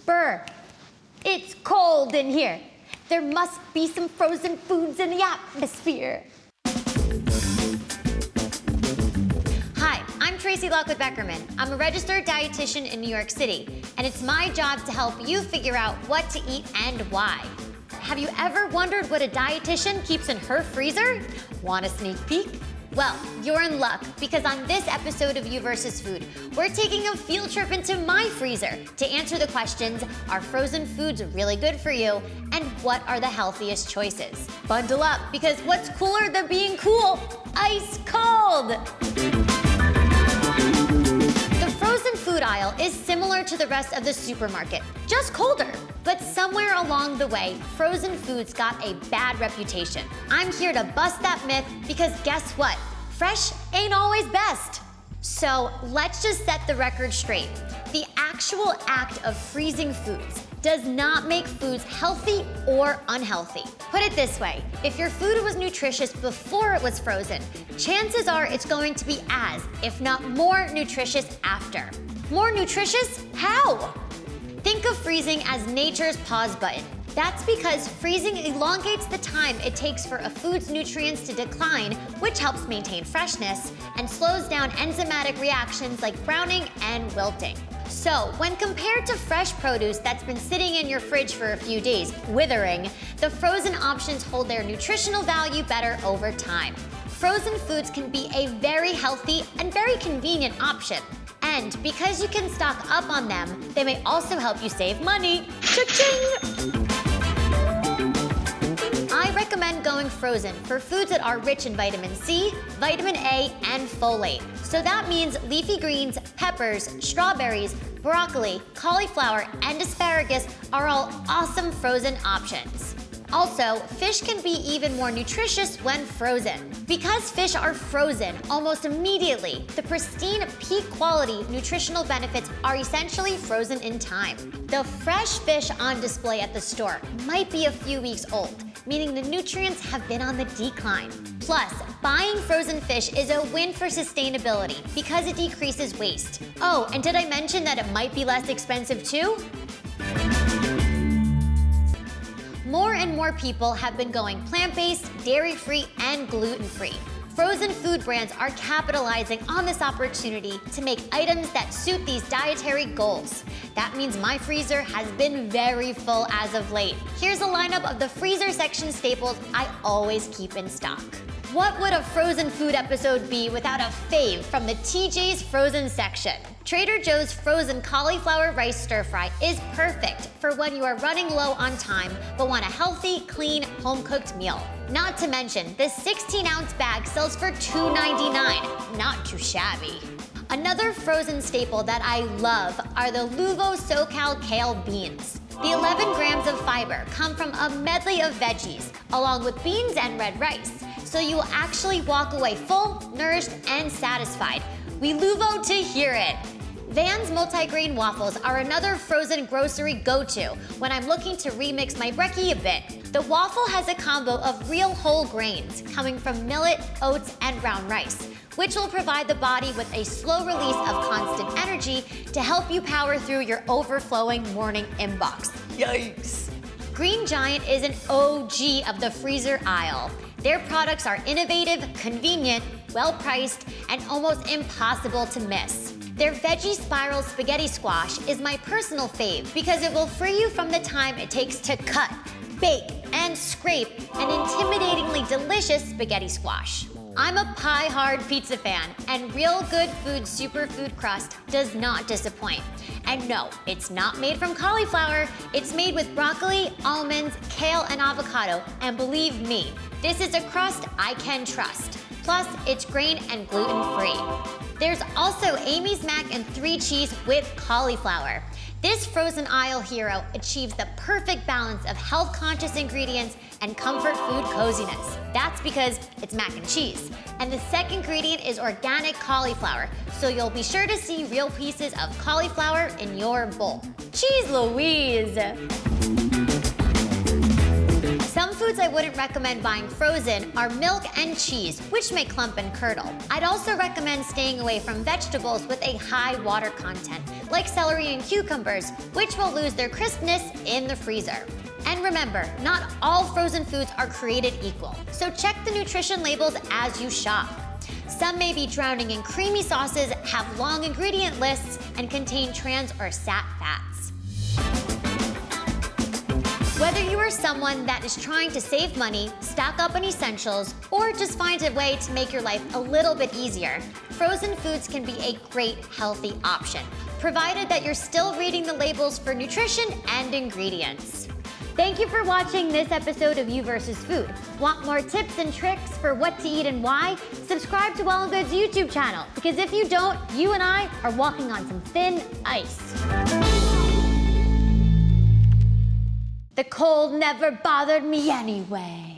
Brr, it's cold in here. There must be some frozen foods in the atmosphere. Hi, I'm Tracy Lockwood Beckerman. I'm a registered dietitian in New York City, and it's my job to help you figure out what to eat and why. Have you ever wondered what a dietitian keeps in her freezer? Want a sneak peek? Well, you're in luck, because on this episode of You vs. Food, we're taking a field trip into my freezer to answer the questions, are frozen foods really good for you, and what are the healthiest choices? Bundle up, because what's cooler than being cool? Ice cold! The frozen food aisle is similar to the rest of the supermarket, just colder. But somewhere along the way, frozen foods got a bad reputation. I'm here to bust that myth because guess what? Fresh ain't always best. So let's just set the record straight. The actual act of freezing foods does not make foods healthy or unhealthy. Put it this way, if your food was nutritious before it was frozen, chances are it's going to be as, if not more, nutritious after. More nutritious? How? Think of freezing as nature's pause button. That's because freezing elongates the time it takes for a food's nutrients to decline, which helps maintain freshness, and slows down enzymatic reactions like browning and wilting. So, when compared to fresh produce that's been sitting in your fridge for a few days, withering, the frozen options hold their nutritional value better over time. Frozen foods can be a very healthy and very convenient option. And because you can stock up on them, they may also help you save money. Cha-ching! I recommend going frozen for foods that are rich in vitamin C, vitamin A, and folate. So that means leafy greens, peppers, strawberries, broccoli, cauliflower, and asparagus are all awesome frozen options. Also, fish can be even more nutritious when frozen. Because fish are frozen almost immediately, the pristine, peak quality nutritional benefits are essentially frozen in time. The fresh fish on display at the store might be a few weeks old, meaning the nutrients have been on the decline. Plus, buying frozen fish is a win for sustainability because it decreases waste. Oh, and did I mention that it might be less expensive too? More and more people have been going plant-based, dairy-free, and gluten-free. Frozen food brands are capitalizing on this opportunity to make items that suit these dietary goals. That means my freezer has been very full as of late. Here's a lineup of the freezer section staples I always keep in stock. What would a frozen food episode be without a fave from the TJ's frozen section? Trader Joe's frozen cauliflower rice stir fry is perfect for when you are running low on time but want a healthy, clean, home-cooked meal. Not to mention, this 16-ounce bag sells for $2.99. Not too shabby. Another frozen staple that I love are the Luvo SoCal kale beans. The 11 grams of fiber come from a medley of veggies, along with beans and red rice, so you will actually walk away full, nourished, and satisfied. We Luvo to hear it. Van's multigrain waffles are another frozen grocery go-to when I'm looking to remix my brekkie a bit. The waffle has a combo of real whole grains coming from millet, oats, and brown rice, which will provide the body with a slow release of constant energy to help you power through your overflowing morning inbox. Yikes! Green Giant is an OG of the freezer aisle. Their products are innovative, convenient, well-priced, and almost impossible to miss. Their veggie spiral spaghetti squash is my personal fave because it will free you from the time it takes to cut, bake, and scrape an intimidatingly delicious spaghetti squash. I'm a pie-hard pizza fan, and Real Good Food's superfood crust does not disappoint. And no, it's not made from cauliflower. It's made with broccoli, almonds, kale, and avocado. And believe me, this is a crust I can trust. Plus, it's grain and gluten-free. There's also Amy's Mac and 3 cheese with cauliflower. This frozen aisle hero achieves the perfect balance of health-conscious ingredients and comfort food coziness. That's because it's mac and cheese. And the second ingredient is organic cauliflower, so you'll be sure to see real pieces of cauliflower in your bowl. Cheese Louise! Some foods I wouldn't recommend buying frozen are milk and cheese, which may clump and curdle. I'd also recommend staying away from vegetables with a high water content, like celery and cucumbers, which will lose their crispness in the freezer. And remember, not all frozen foods are created equal, so check the nutrition labels as you shop. Some may be drowning in creamy sauces, have long ingredient lists, and contain trans or sat fats. Whether you are someone that is trying to save money, stock up on essentials, or just find a way to make your life a little bit easier, frozen foods can be a great healthy option, provided that you're still reading the labels for nutrition and ingredients. Thank you for watching this episode of You vs. Food. Want more tips and tricks for what to eat and why? Subscribe to Well+Good's YouTube channel, because if you don't, you and I are walking on some thin ice. The cold never bothered me anyway.